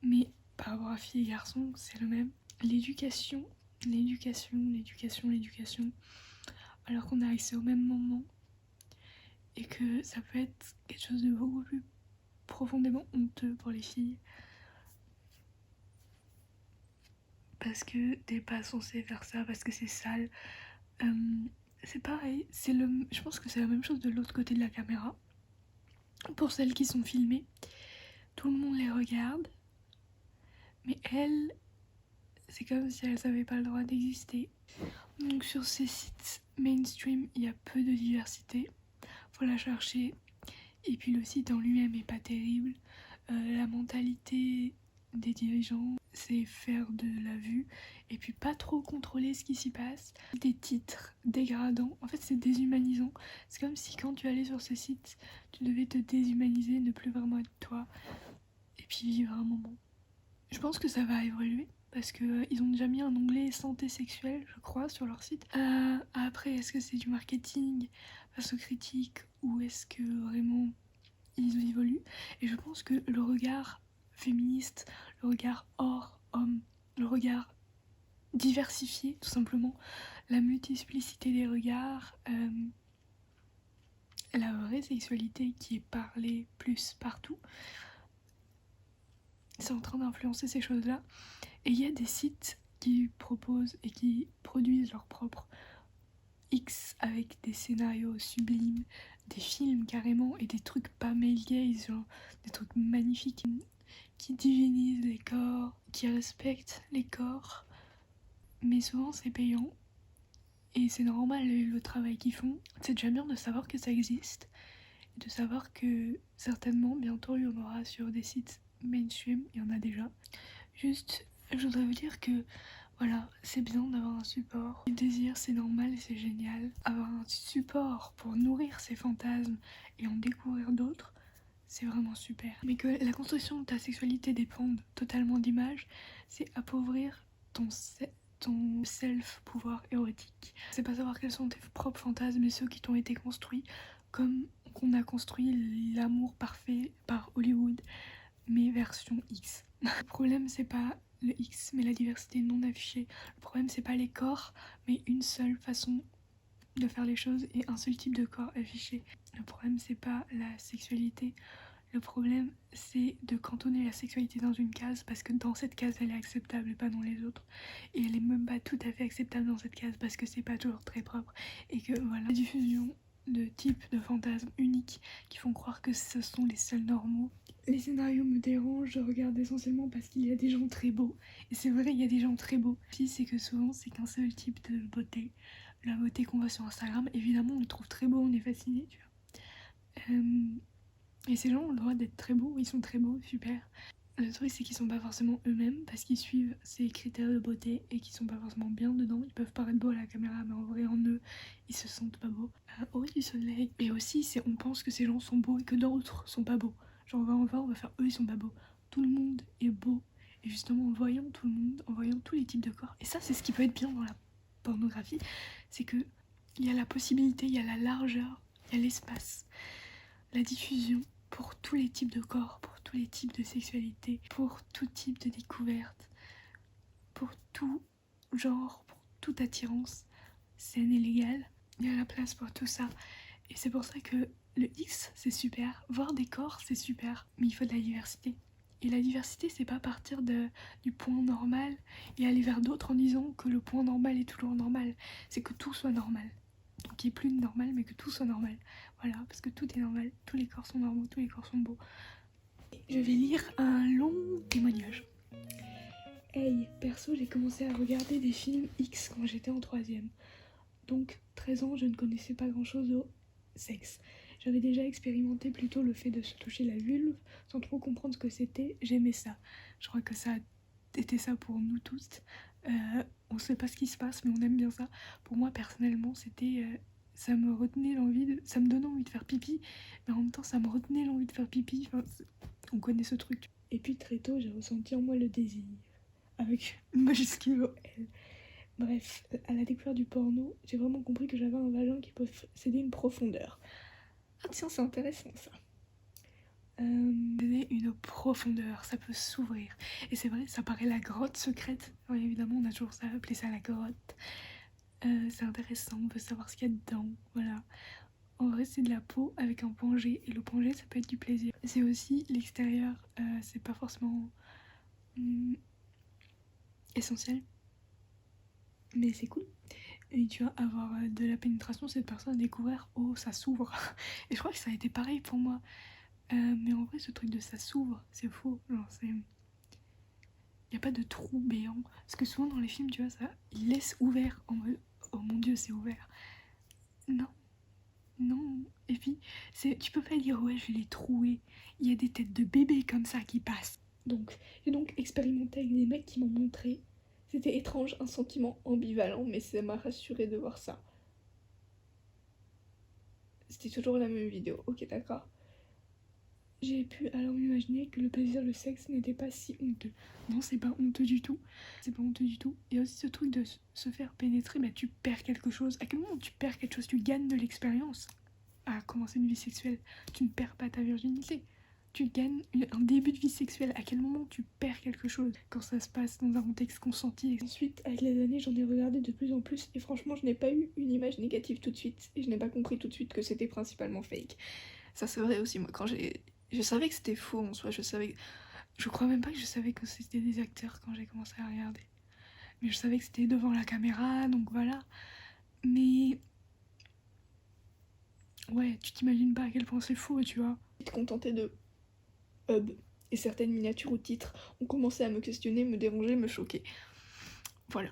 Mais par rapport à filles et garçons, c'est le même. L'éducation, alors qu'on a accès au même moment. Et que ça peut être quelque chose de beaucoup plus profondément honteux pour les filles. parce que t'es pas censé faire ça, parce que c'est sale. C'est pareil, je pense que c'est la même chose de l'autre côté de la caméra. Pour celles qui sont filmées, tout le monde les regarde, mais elles, c'est comme si elles n'avaient pas le droit d'exister. Donc sur ces sites mainstream, il y a peu de diversité, faut la chercher. Et puis le site en lui-même est pas terrible. La mentalité des dirigeants, c'est faire de la vue et puis pas trop contrôler ce qui s'y passe. Des titres dégradants, en fait c'est déshumanisant. C'est comme si quand tu allais sur ce site, tu devais te déshumaniser, ne plus vraiment être toi et puis vivre un moment. Je pense que ça va évoluer parce qu'ils ont déjà mis un onglet santé sexuelle, je crois, sur leur site. Après, est-ce que c'est du marketing face aux critiques ou est-ce que vraiment ils évoluent? Et je pense que le regard féministe, le regard hors homme, le regard diversifié, tout simplement, la multiplicité des regards, la vraie sexualité qui est parlée plus partout, c'est en train d'influencer ces choses-là. Et il y a des sites qui proposent et qui produisent leur propre X avec des scénarios sublimes, des films carrément et des trucs pas male gaze, genre des trucs magnifiques qui divinisent les corps, qui respectent les corps, mais souvent c'est payant et c'est normal le travail qu'ils font. C'est déjà bien de savoir que ça existe et de savoir que certainement bientôt il y en aura sur des sites mainstream, il y en a déjà. Juste, je voudrais vous dire que voilà, c'est bien d'avoir un support. Le désir, c'est normal et c'est génial. Avoir un support pour nourrir ses fantasmes et en découvrir d'autres, c'est vraiment super. Mais que la construction de ta sexualité dépende totalement d'image, c'est appauvrir ton self-pouvoir érotique. C'est pas savoir quels sont tes propres fantasmes et ceux qui t'ont été construits, comme qu'on a construit l'amour parfait par Hollywood, mais version X. Le problème, c'est pas le X, mais la diversité non affichée. Le problème, c'est pas les corps, mais une seule façon de faire les choses et un seul type de corps affiché. Le problème, c'est pas la sexualité. Le problème, c'est de cantonner la sexualité dans une case parce que dans cette case, elle est acceptable et pas dans les autres. Et elle est même pas tout à fait acceptable dans cette case parce que c'est pas toujours très propre. Et que voilà, la diffusion de types de fantasmes uniques qui font croire que ce sont les seuls normaux. Les scénarios me dérangent, je regarde essentiellement parce qu'il y a des gens très beaux. Et c'est vrai, il y a des gens très beaux. Puis c'est que souvent, c'est qu'un seul type de beauté. La beauté qu'on voit sur Instagram, évidemment, on le trouve très beau, on est fasciné, tu vois. Et ces gens ont le droit d'être très beaux, ils sont très beaux, super. Le truc, c'est qu'ils sont pas forcément eux-mêmes parce qu'ils suivent ces critères de beauté et qu'ils sont pas forcément bien dedans. Ils peuvent paraître beaux à la caméra, mais en vrai, en eux, ils se sentent pas beaux. Au rayon du soleil. Et aussi, on pense que ces gens sont beaux et que d'autres sont pas beaux. Genre, on va faire eux, ils sont pas beaux. Tout le monde est beau. Et justement, en voyant tout le monde, en voyant tous les types de corps. Et ça, c'est ce qui peut être bien dans la pornographie, c'est que il y a la possibilité, il y a la largeur, il y a l'espace, la diffusion pour tous les types de corps, pour tous les types de sexualité, pour tout type de découverte, pour tout genre, pour toute attirance saine et légale. Il y a la place pour tout ça. Et c'est pour ça que le X, c'est super. Voir des corps, c'est super. Mais il faut de la diversité. Et la diversité, c'est pas partir du point normal et aller vers d'autres en disant que le point normal est toujours normal. C'est que tout soit normal. Donc qu'il n'y ait plus de normal, mais que tout soit normal. Voilà, parce que tout est normal. Tous les corps sont normaux, tous les corps sont beaux. Je vais lire un long témoignage. Hey, perso, j'ai commencé à regarder des films X quand j'étais en 3ème. Donc, 13 ans, je ne connaissais pas grand-chose au sexe. J'avais déjà expérimenté plutôt le fait de se toucher la vulve, sans trop comprendre ce que c'était. J'aimais ça. Je crois que ça a été ça pour nous tous. On sait pas ce qui se passe, mais on aime bien ça. Pour moi, personnellement, c'était... ça me retenait ça me donnait envie de faire pipi, mais en même temps, ça me retenait l'envie de faire pipi. Enfin, on connaît ce truc. Et puis, très tôt, j'ai ressenti en moi le désir. Avec une majuscule au L. Bref, à la découverte du porno, j'ai vraiment compris que j'avais un vagin qui possédait une profondeur. Ah tiens, c'est intéressant ça. Une profondeur, ça peut s'ouvrir. Et c'est vrai, ça paraît la grotte secrète. Oui, évidemment, on a toujours appelé ça la grotte. C'est intéressant, on veut savoir ce qu'il y a dedans, voilà. En vrai, c'est de la peau avec un point G, et le point G, ça peut être du plaisir. C'est aussi l'extérieur, c'est pas forcément... essentiel. Mais c'est cool. Et tu vois, avoir de la pénétration, cette personne a découvert, oh, ça s'ouvre. Et je crois que ça a été pareil pour moi. Mais en vrai, ce truc de ça s'ouvre, c'est faux. Genre, c'est... Y a pas de trou béant. Parce que souvent dans les films, tu vois, ça, ils laissent ouvert en mode, oh mon dieu, c'est ouvert. Non, non. Et puis, tu peux pas dire, ouais, je l'ai troué. Il y a des têtes de bébés comme ça qui passent. Donc, j'ai donc expérimenté avec des mecs qui m'ont montré. C'était étrange, un sentiment ambivalent, mais ça m'a rassuré de voir ça. C'était toujours la même vidéo, ok d'accord. J'ai pu alors m'imaginer que le plaisir, le sexe n'était pas si honteux. Non, c'est pas honteux du tout. C'est pas honteux du tout. Il y a aussi ce truc de se faire pénétrer, mais tu perds quelque chose. À quel moment tu perds quelque chose? Tu gagnes de l'expérience à commencer une vie sexuelle. Tu ne perds pas ta virginité. Tu gagnes un début de vie sexuelle. À quel moment tu perds quelque chose? Quand ça se passe dans un contexte consenti. Ensuite, avec les années, j'en ai regardé de plus en plus. Et franchement, je n'ai pas eu une image négative tout de suite. Et je n'ai pas compris tout de suite que c'était principalement fake. Ça c'est vrai aussi, moi, quand je savais que c'était faux en soi, je crois même pas que je savais que c'était des acteurs quand j'ai commencé à regarder. Mais je savais que c'était devant la caméra, donc voilà. Mais... ouais, tu t'imagines pas à quel point c'est faux, tu vois. J'étais contentée de Hub, et certaines miniatures ou titres ont commencé à me questionner, me déranger, me choquer. Voilà.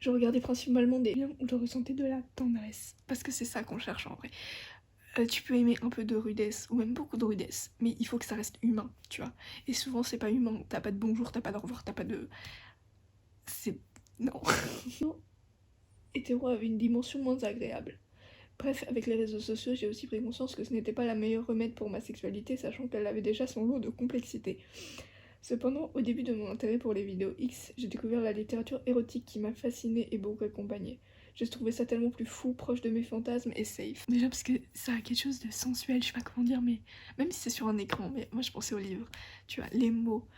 Je regardais principalement des films où je ressentais de la tendresse. Parce que c'est ça qu'on cherche en vrai. Tu peux aimer un peu de rudesse, ou même beaucoup de rudesse, mais il faut que ça reste humain, tu vois. Et souvent, c'est pas humain. T'as pas de bonjour, t'as pas de au revoir, t'as pas de... C'est... non. Hétéro avait une dimension moins agréable. Bref, avec les réseaux sociaux, j'ai aussi pris conscience que ce n'était pas la meilleure remède pour ma sexualité, sachant qu'elle avait déjà son lot de complexité. Cependant, au début de mon intérêt pour les vidéos X, j'ai découvert la littérature érotique qui m'a fascinée et beaucoup accompagnée. Je trouvais ça tellement plus fou, proche de mes fantasmes et safe. Déjà parce que ça a quelque chose de sensuel, je sais pas comment dire, mais même si c'est sur un écran, mais moi je pensais aux livres. Tu vois, les mots,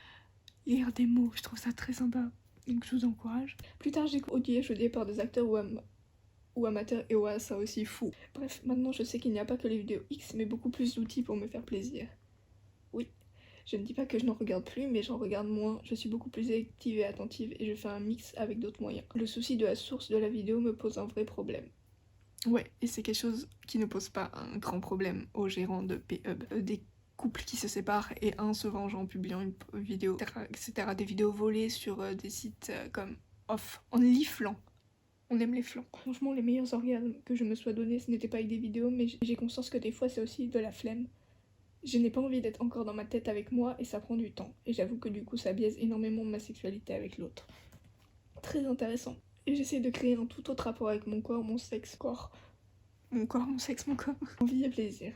lire des mots, je trouve ça très sympa. Donc je vous encourage. Plus tard, j'ai audio par des acteurs ou amateurs et ouais, ça aussi fou. Bref, maintenant je sais qu'il n'y a pas que les vidéos X, mais beaucoup plus d'outils pour me faire plaisir. Oui. Je ne dis pas que je n'en regarde plus, mais j'en regarde moins, je suis beaucoup plus sélective et attentive et je fais un mix avec d'autres moyens. Le souci de la source de la vidéo me pose un vrai problème. Ouais, et c'est quelque chose qui ne pose pas un grand problème aux gérants de P-Hub. Des couples qui se séparent et un se venge en publiant une vidéo, etc. Des vidéos volées sur des sites comme Off, en liflant. On aime les flancs. Franchement, les meilleurs orgasmes que je me sois donné, ce n'était pas avec des vidéos, mais j'ai conscience que des fois c'est aussi de la flemme. Je n'ai pas envie d'être encore dans ma tête avec moi et ça prend du temps. Et j'avoue que du coup ça biaise énormément ma sexualité avec l'autre. Très intéressant. Et j'essaie de créer un tout autre rapport avec mon corps, mon sexe, corps. Mon corps, mon sexe, mon corps. Envie et plaisir.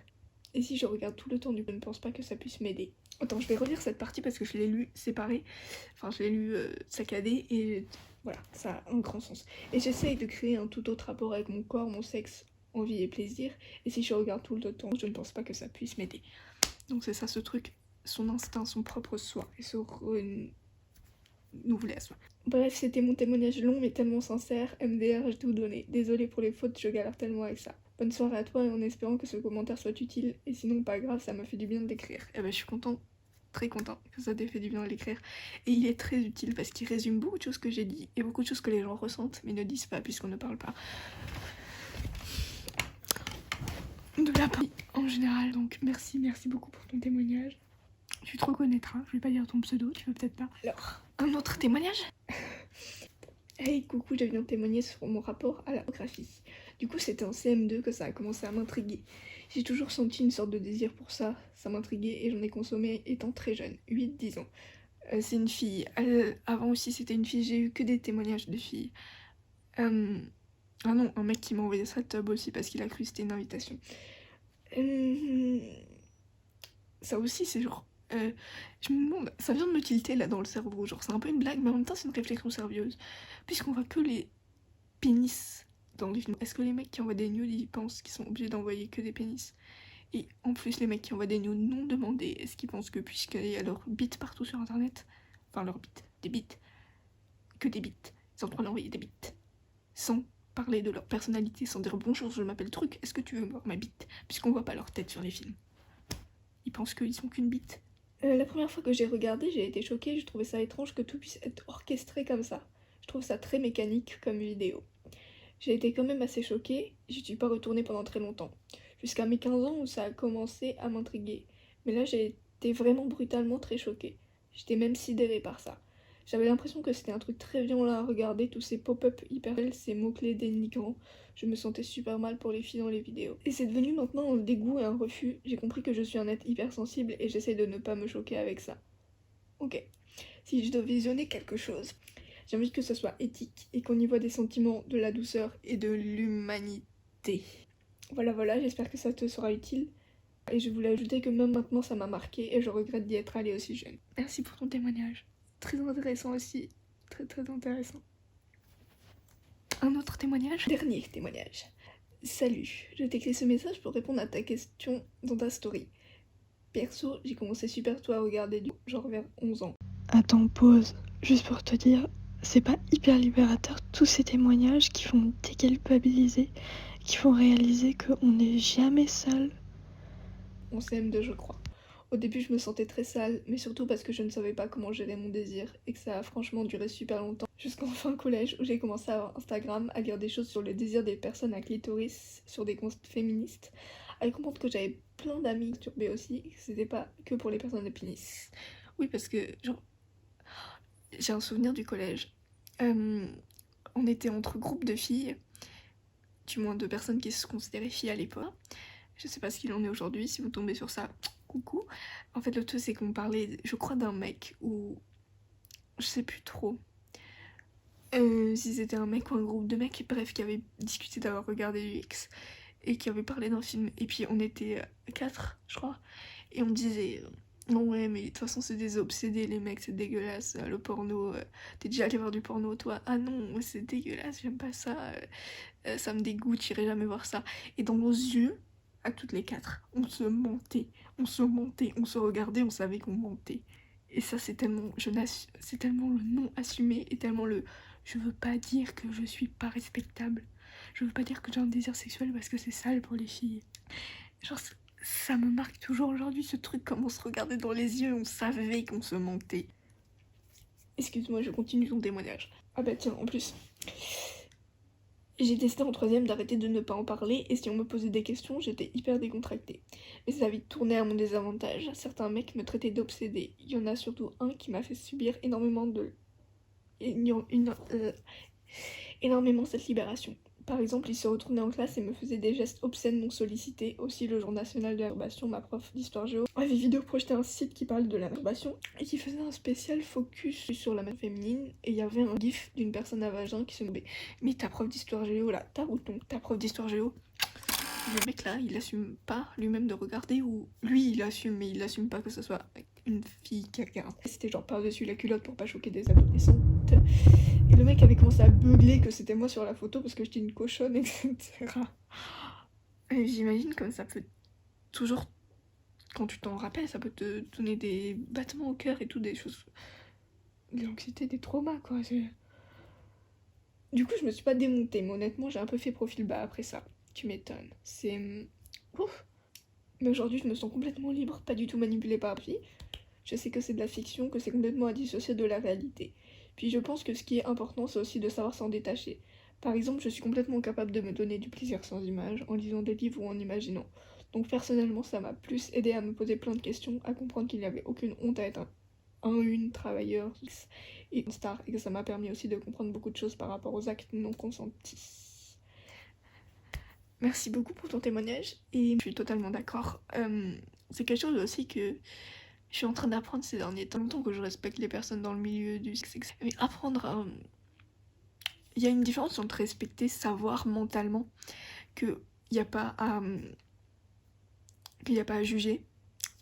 Et si je regarde tout le temps je ne pense pas que ça puisse m'aider. Attends, je vais relire cette partie parce que je l'ai lu séparée. Enfin, je l'ai lu saccadée et voilà, ça a un grand sens. Et j'essaye de créer un tout autre rapport avec mon corps, mon sexe, envie et plaisir. Et si je regarde tout le temps, je ne pense pas que ça puisse m'aider. Donc c'est ça ce truc, son instinct, son propre soi, et se renouveler à soi. Bref, c'était mon témoignage long mais tellement sincère. MDR, j'ai tout donné. Désolée pour les fautes, je galère tellement avec ça. Bonne soirée à toi et en espérant que ce commentaire soit utile. Et sinon, pas grave, ça m'a fait du bien de l'écrire. Et ben je suis contente, très contente que ça t'ait fait du bien de l'écrire. Et il est très utile parce qu'il résume beaucoup de choses que j'ai dit et beaucoup de choses que les gens ressentent mais ne disent pas puisqu'on ne parle pas de la vie en général. Donc merci beaucoup pour ton témoignage. Tu te reconnaîtras, je vais pas dire ton pseudo, tu veux peut-être pas. Alors, un autre témoignage. Hey, coucou, je viens de témoigner sur mon rapport à la pornographie. Du coup, c'était en CM2 que ça a commencé à m'intriguer. J'ai toujours senti une sorte de désir pour ça m'intriguait et j'en ai consommé étant très jeune, 8-10 ans. C'est une fille. Avant aussi, c'était une fille, j'ai eu que des témoignages de filles. Ah non, un mec qui m'a envoyé ça tub aussi parce qu'il a cru que c'était une invitation. Ça aussi, c'est genre... je me demande, ça vient de me tilter là dans le cerveau, genre c'est un peu une blague mais en même temps c'est une réflexion sérieuse. Puisqu'on voit que les pénis dans les films, est-ce que les mecs qui envoient des nudes ils pensent qu'ils sont obligés d'envoyer que des pénis? Et en plus les mecs qui envoient des nudes non demandés, est-ce qu'ils pensent que puisqu'il y a leur bite partout sur internet, enfin leur bite, des bites, que des bites, ils ont le droit d'envoyer des bites, sans parler de leur personnalité, sans dire bonjour je m'appelle truc, est-ce que tu veux voir ma bite? Puisqu'on voit pas leur tête sur les films. Ils pensent qu'ils sont qu'une bite. La première fois que j'ai regardé, j'ai été choquée, je trouvais ça étrange que tout puisse être orchestré comme ça. Je trouve ça très mécanique comme vidéo. J'ai été quand même assez choquée, j'y suis pas retournée pendant très longtemps. Jusqu'à mes 15 ans où ça a commencé à m'intriguer. Mais là j'ai été vraiment brutalement très choquée. J'étais même sidérée par ça. J'avais l'impression que c'était un truc très violent à regarder, tous ces pop-up hyper belles, ces mots-clés dénigrants. Je me sentais super mal pour les filles dans les vidéos. Et c'est devenu maintenant un dégoût et un refus. J'ai compris que je suis un être hypersensible et j'essaie de ne pas me choquer avec ça. Ok, si je dois visionner quelque chose, j'ai envie que ce soit éthique et qu'on y voit des sentiments, de la douceur et de l'humanité. Voilà, j'espère que ça te sera utile. Et je voulais ajouter que même maintenant ça m'a marqué et je regrette d'y être allée aussi jeune. Merci pour ton témoignage. Très intéressant aussi. Très intéressant. Un autre témoignage. Dernier témoignage. Salut, je t'ai écrit ce message pour répondre à ta question dans ta story. Perso, j'ai commencé super tôt à regarder genre vers 11 ans. Attends, pause. Juste pour te dire, c'est pas hyper libérateur tous ces témoignages qui font déculpabiliser, qui font réaliser qu'on n'est jamais seul. On CM2 je crois. Au début je me sentais très sale, mais surtout parce que je ne savais pas comment gérer mon désir, et que ça a franchement duré super longtemps, jusqu'en fin collège où j'ai commencé à avoir Instagram, à lire des choses sur le désir des personnes à clitoris, sur des comptes féministes, à comprendre que j'avais plein d'amis turbés aussi, et que c'était pas que pour les personnes de pénis. Oui parce que genre, j'ai un souvenir du collège. On était entre groupes de filles, du moins de personnes qui se considéraient filles à l'époque. Je sais pas ce qu'il en est aujourd'hui, si vous tombez sur ça, coucou. En fait, le truc, c'est qu'on parlait, je crois, d'un mec, ou je sais plus trop. Si c'était un mec ou un groupe de mecs, bref, qui avaient discuté d'avoir regardé du X, et qui avaient parlé d'un film. Et puis on était 4, je crois, et on disait... Non ouais mais de toute façon c'est des obsédés les mecs, c'est dégueulasse, le porno, t'es déjà allé voir du porno toi? Ah non, c'est dégueulasse, j'aime pas ça, ça me dégoûte, j'irai jamais voir ça. Et dans nos yeux, à toutes les 4, on se mentait, on se regardait, on savait qu'on mentait. Et ça c'est tellement, c'est tellement le non assumé et tellement le je veux pas dire que je suis pas respectable. Je veux pas dire que j'ai un désir sexuel parce que c'est sale pour les filles. Genre ça me marque toujours aujourd'hui ce truc comme on se regardait dans les yeux, on savait qu'on se mentait. Excuse-moi, je continue ton témoignage. Ah bah tiens, en plus, j'ai décidé en troisième d'arrêter de ne pas en parler et si on me posait des questions, j'étais hyper décontractée. Mais ça a vite tourné à mon désavantage. Certains mecs me traitaient d'obsédée. Il y en a surtout un qui m'a fait subir énormément énormément cette libération. Par exemple, il se retournait en classe et me faisait des gestes obscènes non sollicités. Aussi, le jour national de la masturbation, ma prof d'histoire géo avait vidéo projeté un site qui parle de la masturbation et qui faisait un spécial focus sur la masturbation féminine. Et il y avait un gif d'une personne à vagin qui se moquait. Mais ta prof d'histoire géo là, ta prof d'histoire géo, le mec là, il assume pas lui-même de regarder ou lui il assume mais il assume pas que ce soit une fille qui regarde. C'était genre par-dessus la culotte pour pas choquer des adolescentes. Et le mec avait commencé à beugler que c'était moi sur la photo parce que j'étais une cochonne, etc. Et j'imagine comme ça peut toujours, quand tu t'en rappelles, ça peut te donner des battements au cœur et tout, des choses, de l'anxiété, des traumas quoi. Du coup je me suis pas démontée, mais honnêtement j'ai un peu fait profil bas après ça. Tu m'étonnes. C'est... Ouf. Mais aujourd'hui je me sens complètement libre, pas du tout manipulée par lui. Je sais que c'est de la fiction, que c'est complètement à dissocier de la réalité. Puis je pense que ce qui est important, c'est aussi de savoir s'en détacher. Par exemple, je suis complètement capable de me donner du plaisir sans images, en lisant des livres ou en imaginant. Donc personnellement, ça m'a plus aidé à me poser plein de questions, à comprendre qu'il n'y avait aucune honte à être un ou une travailleur et une star, et que ça m'a permis aussi de comprendre beaucoup de choses par rapport aux actes non consentis. Merci beaucoup pour ton témoignage, et je suis totalement d'accord. C'est quelque chose aussi que je suis en train d'apprendre ces derniers temps. Longtemps que je respecte les personnes dans le milieu du sexe. Mais apprendre à... Il y a une différence entre respecter, savoir mentalement qu'il n'y a pas à... qu'il n'y a pas à juger,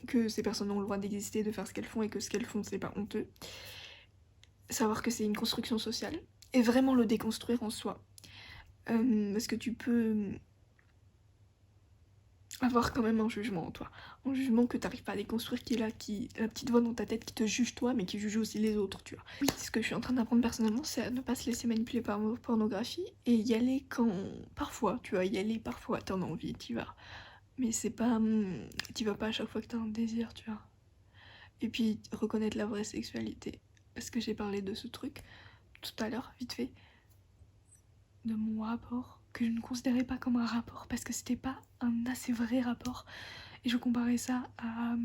que ces personnes ont le droit d'exister, de faire ce qu'elles font et que ce qu'elles font c'est pas honteux. Savoir que c'est une construction sociale et vraiment le déconstruire en soi. Parce que tu peux avoir quand même un jugement en toi. Un jugement que t'arrives pas à déconstruire, qui est là, la petite voix dans ta tête qui te juge toi, mais qui juge aussi les autres, tu vois. Oui, ce que je suis en train d'apprendre personnellement, c'est à ne pas se laisser manipuler par la pornographie et y aller quand... Parfois, tu vois, y aller parfois, t'en as envie, t'y vas. Mais c'est pas... T'y vas pas à chaque fois que t'as un désir, tu vois. Et puis reconnaître la vraie sexualité. Parce que j'ai parlé de ce truc tout à l'heure, vite fait, de mon rapport, que je ne considérais pas comme un rapport parce que c'était pas un assez vrai rapport. Et je comparais ça à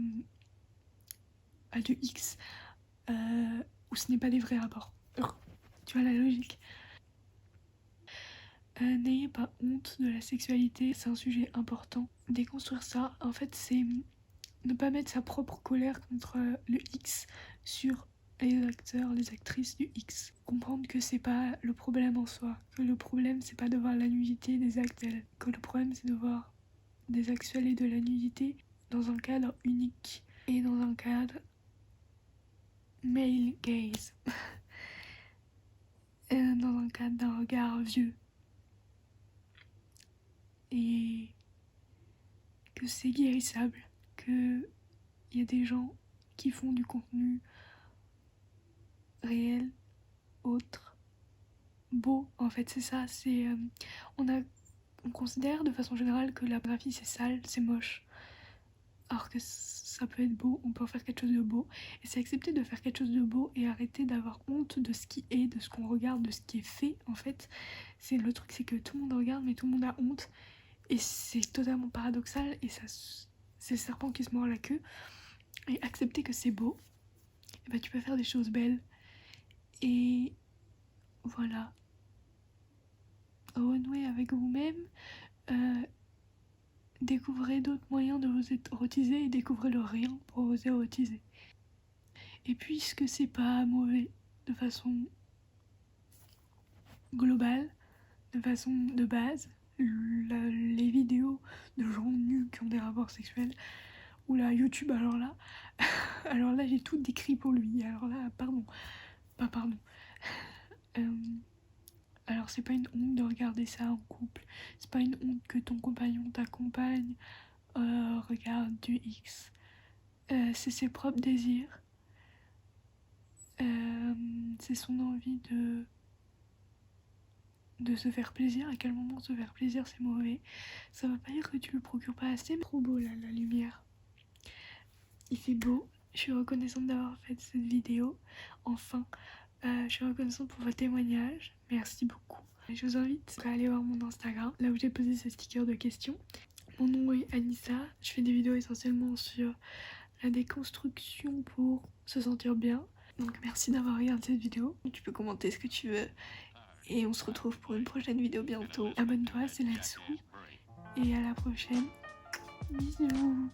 du X, où ce n'est pas des vrais rapports. Alors, tu vois la logique. N'ayez pas honte de la sexualité, c'est un sujet important. Déconstruire ça, en fait, c'est ne pas mettre sa propre colère contre le X sur les acteurs, les actrices du X. Comprendre que c'est pas le problème en soi, que le problème c'est pas de voir la nudité des actes, que le problème c'est de voir des actuels et de la nudité dans un cadre unique et dans un cadre male gaze, dans un cadre d'un regard vieux. Et que c'est guérissable, que il y a des gens qui font du contenu réel, autre, beau. En fait, c'est ça. C'est on considère de façon générale que la graphie c'est sale, c'est moche. Alors que ça peut être beau, on peut en faire quelque chose de beau. Et c'est accepter de faire quelque chose de beau et arrêter d'avoir honte de ce qui est, de ce qu'on regarde, de ce qui est fait. En fait, c'est le truc, c'est que tout le monde regarde, mais tout le monde a honte. Et c'est totalement paradoxal. Et ça, c'est le serpent qui se mord la queue. Et accepter que c'est beau, et bah, tu peux faire des choses belles. Et voilà. Renouer avec vous-même. Découvrez d'autres moyens de vous érotiser et découvrez le rien pour vous érotiser. Et puisque c'est pas mauvais de façon globale, de façon de base, les vidéos de gens nus qui ont des rapports sexuels, ou la YouTube, alors là j'ai tout décrit pour lui, alors là, pardon. Alors c'est pas une honte de regarder ça en couple, c'est pas une honte que ton compagnon, ta compagne regarde du X. C'est ses propres désirs. C'est son envie de se faire plaisir. À quel moment se faire plaisir c'est mauvais. Ça veut pas dire que tu le procures pas assez, mais trop beau là, la lumière. Il fait beau. Je suis reconnaissante d'avoir fait cette vidéo. Enfin, je suis reconnaissante pour vos témoignages. Merci beaucoup. Je vous invite à aller voir mon Instagram, là où j'ai posé ce sticker de questions. Mon nom est Anissa. Je fais des vidéos essentiellement sur la déconstruction pour se sentir bien. Donc merci d'avoir regardé cette vidéo. Tu peux commenter ce que tu veux. Et on se retrouve pour une prochaine vidéo bientôt. Abonne-toi, c'est là-dessous. Et à la prochaine. Bisous.